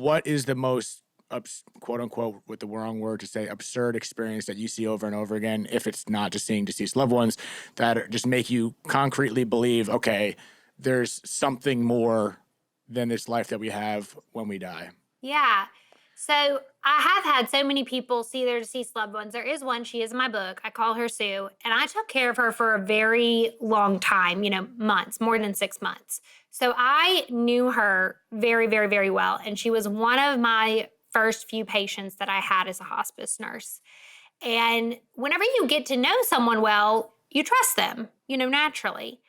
what is the most quote unquote, with the wrong word to say, absurd experience that you see over and over again, if it's not just seeing deceased loved ones, just make you concretely believe, okay, there's something more than this life that we have when we die? Yeah. So I have had so many people see their deceased loved ones. There is one, she is in my book. I call her Sue, and I took care of her for a very long time, months, more than 6 months. So I knew her very, very, very well. And she was one of my first few patients that I had as a hospice nurse. And whenever you get to know someone well, you trust them, naturally.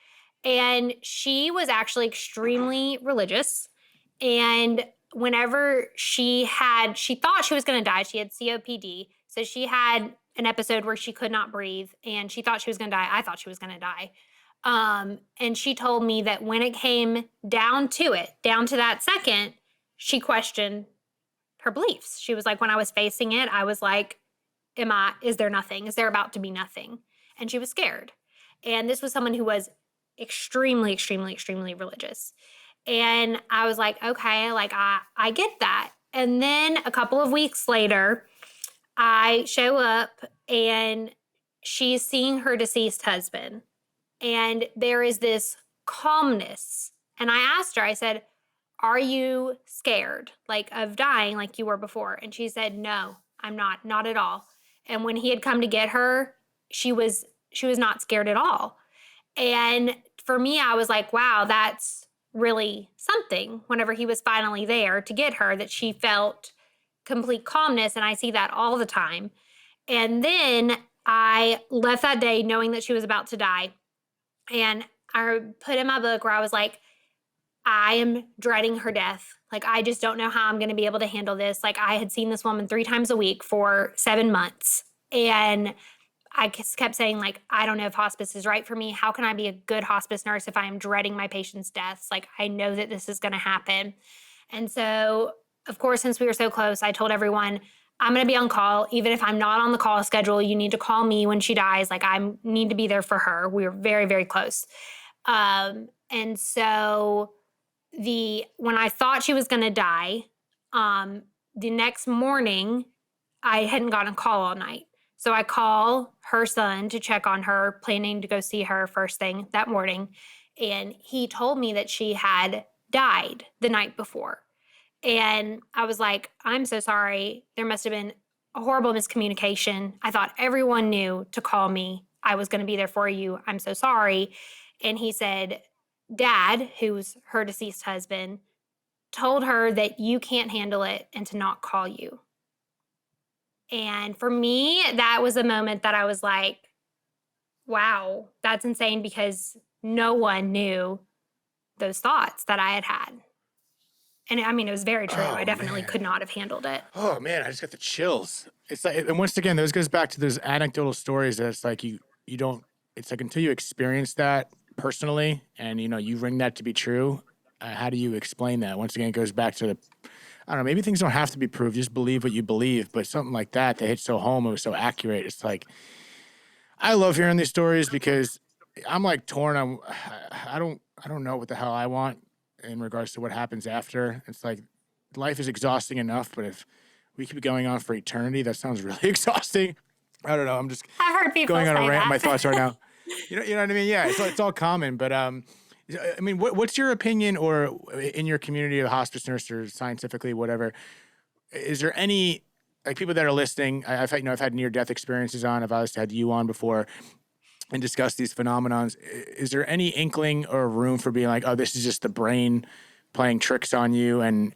And she was actually extremely religious. And whenever she thought she was going to die, she had COPD. So she had an episode where she could not breathe and she thought she was going to die. I thought she was going to die. And she told me that when it came down to that second, she questioned her beliefs. She was like, when I was facing it, I was like, is there nothing? Is there about to be nothing? And she was scared. And this was someone who was extremely, extremely, extremely religious. And I was like, okay, like I get that. And then a couple of weeks later, I show up and she's seeing her deceased husband. And there is this calmness. And I asked her, I said, are you scared of dying like you were before? And she said, no, I'm not at all. And when he had come to get her, she was not scared at all. And for me, I was like, wow, that's really something. Whenever he was finally there to get her, that she felt complete calmness. And I see that all the time. And then I left that day knowing that she was about to die. And I put in my book where I was like, I am dreading her death. I just don't know how I'm going to be able to handle this. I had seen this woman 3 times a week for 7 months. And I just kept saying, I don't know if hospice is right for me. How can I be a good hospice nurse if I am dreading my patients' deaths? I know that this is going to happen. And so, of course, since we were so close, I told everyone, I'm going to be on call. Even if I'm not on the call schedule, you need to call me when she dies. I need to be there for her. We were very, very close. And so when I thought she was going to die, the next morning, I hadn't gotten a call all night. So I call her son to check on her, planning to go see her first thing that morning. And he told me that she had died the night before. And I was like, I'm so sorry. There must have been a horrible miscommunication. I thought everyone knew to call me. I was going to be there for you. I'm so sorry. And he said, Dad, who's her deceased husband, told her that you can't handle it and to not call you. And for me, that was a moment that I was like, wow, that's insane, because no one knew those thoughts that I had had. And I mean, it was very true. I definitely could not have handled it. Oh man, I just got the chills. It's like, and once again, those goes back to those anecdotal stories that it's like you don't, it's like until you experience that personally and you ring that to be true, how do you explain that? Once again, it goes back to I don't know, maybe things don't have to be proved, just believe what you believe, but something like that hit so home, it was so accurate. It's like, I love hearing these stories because I'm torn. I don't know what the hell I want in regards to what happens after. It's like, life is exhausting enough, but if we keep going on for eternity, that sounds really exhausting. I don't know. I'm just I've heard people going on say a rant that. in my thoughts right now. You know what I mean? Yeah, it's all common, but I mean, what's your opinion, or in your community of hospice nurses, or scientifically, whatever? Is there any people that are listening? I've had near death experiences on. I've obviously had you on before and discussed these phenomenons. Is there any inkling or room for being like, oh, this is just the brain playing tricks on you, and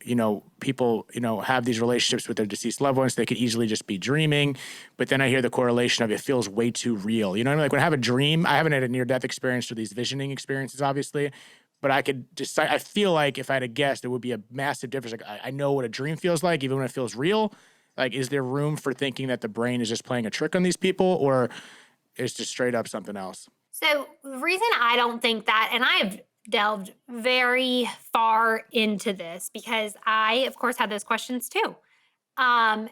people have these relationships with their deceased loved ones, they could easily just be dreaming, but then I hear the correlation of it feels way too real. What I mean? When I have a dream, I haven't had a near-death experience or these visioning experiences, obviously, but I could decide. I feel like if I had a guess, there would be a massive difference. I know what a dream feels like, even when it feels real. Is there room for thinking that the brain is just playing a trick on these people, or it's just straight up something else? So the reason I don't think that, and I have delved very far into this because I, of course, had those questions too. And,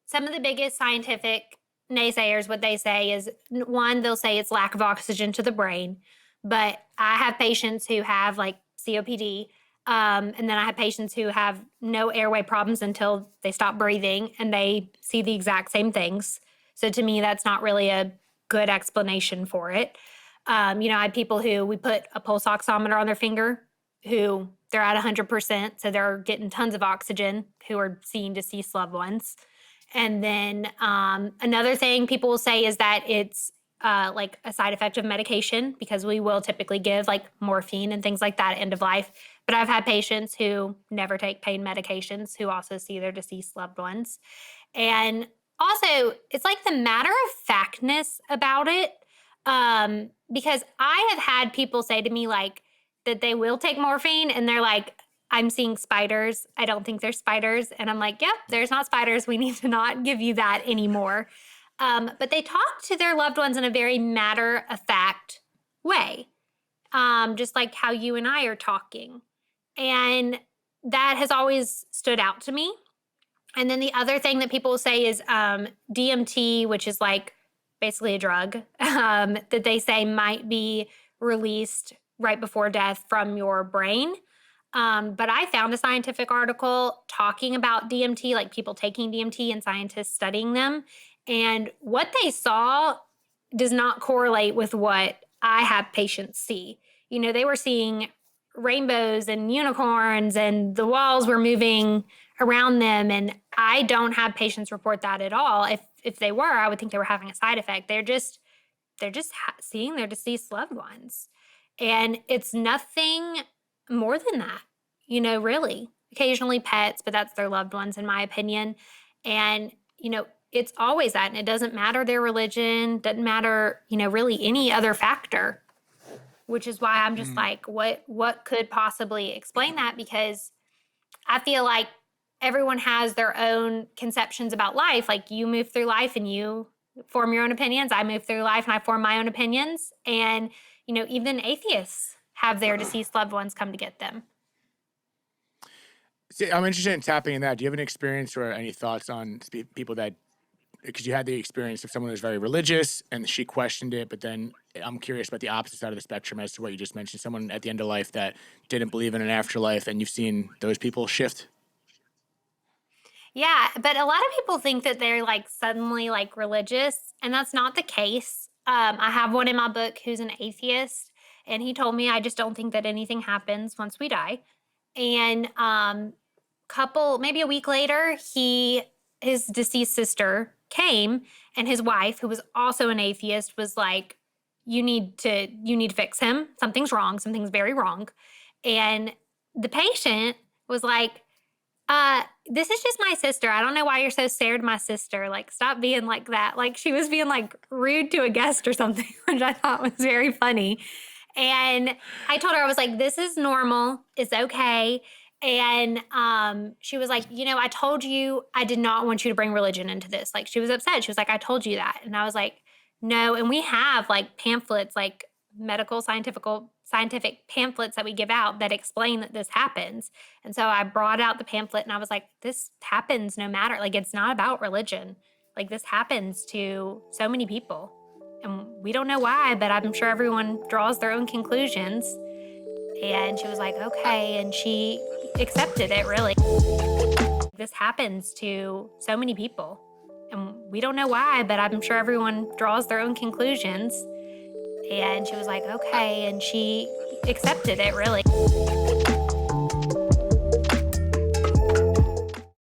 some of the biggest scientific naysayers, what they say is, one, they'll say it's lack of oxygen to the brain. But I have patients who have COPD. And then I have patients who have no airway problems until they stop breathing and they see the exact same things. So to me, that's not really a good explanation for it. I have people who we put a pulse oximeter on their finger who they're at 100%. So they're getting tons of oxygen, who are seeing deceased loved ones. And then another thing people will say is that it's like a side effect of medication, because we will typically give like morphine and things like that at end of life. But I've had patients who never take pain medications who also see their deceased loved ones. And also, it's like the matter of factness about it. Because I have had people say to me like that they will take morphine and they're like, I'm seeing spiders. I don't think there's spiders. And I'm like, yep, there's not spiders. We need to not give you that anymore. But they talk to their loved ones in a very matter of fact way, just like how you and I are talking. And that has always stood out to me. And then the other thing that people say is DMT, which is like basically a drug, that they say might be released right before death from your brain. But I found a scientific article talking about DMT, like people taking DMT and scientists studying them. And what they saw does not correlate with what I have patients see. They were seeing rainbows and unicorns and the walls were moving around them. And I don't have patients report that at all. If they were, I would think they were having a side effect. They're just seeing their deceased loved ones. And it's nothing more than that, really. Occasionally pets, but that's their loved ones, in my opinion. And, it's always that. And it doesn't matter their religion, doesn't matter, really any other factor, which is why I'm just like, what could possibly explain that? Because I feel like everyone has their own conceptions about life. Like you move through life and you form your own opinions. I move through life and I form my own opinions. And, even atheists have their deceased loved ones come to get them. See, I'm interested in tapping in that. Do you have any experience or any thoughts on people that, because you had the experience of someone who's very religious and she questioned it, but then I'm curious about the opposite side of the spectrum as to what you just mentioned, someone at the end of life that didn't believe in an afterlife, and you've seen those people shift? Yeah, but a lot of people think that they're like suddenly like religious, and that's not the case. I have one in my book who's an atheist, and he told me I just don't think that anything happens once we die. And maybe a week later, his deceased sister came, and his wife, who was also an atheist, was like, you need to fix him. Something's wrong. Something's very wrong. And the patient was like, this is just my sister. I don't know why you're so scared of my sister. Like, stop being like that. Like, she was being like rude to a guest or something, which I thought was very funny. And I told her, I was like, this is normal. It's okay. And she was like, I told you I did not want you to bring religion into this. Like, she was upset. She was like, I told you that. And I was like, no. And we have like pamphlets, like medical scientific pamphlets that we give out that explain that this happens. And so I brought out the pamphlet and I was like, this happens no matter. Like, it's not about religion. Like, this happens to so many people. And we don't know why, but I'm sure everyone draws their own conclusions. And she was like, okay. And she accepted it, really. This happens to so many people. And we don't know why, but I'm sure everyone draws their own conclusions. And she was like, okay. And she accepted it, really.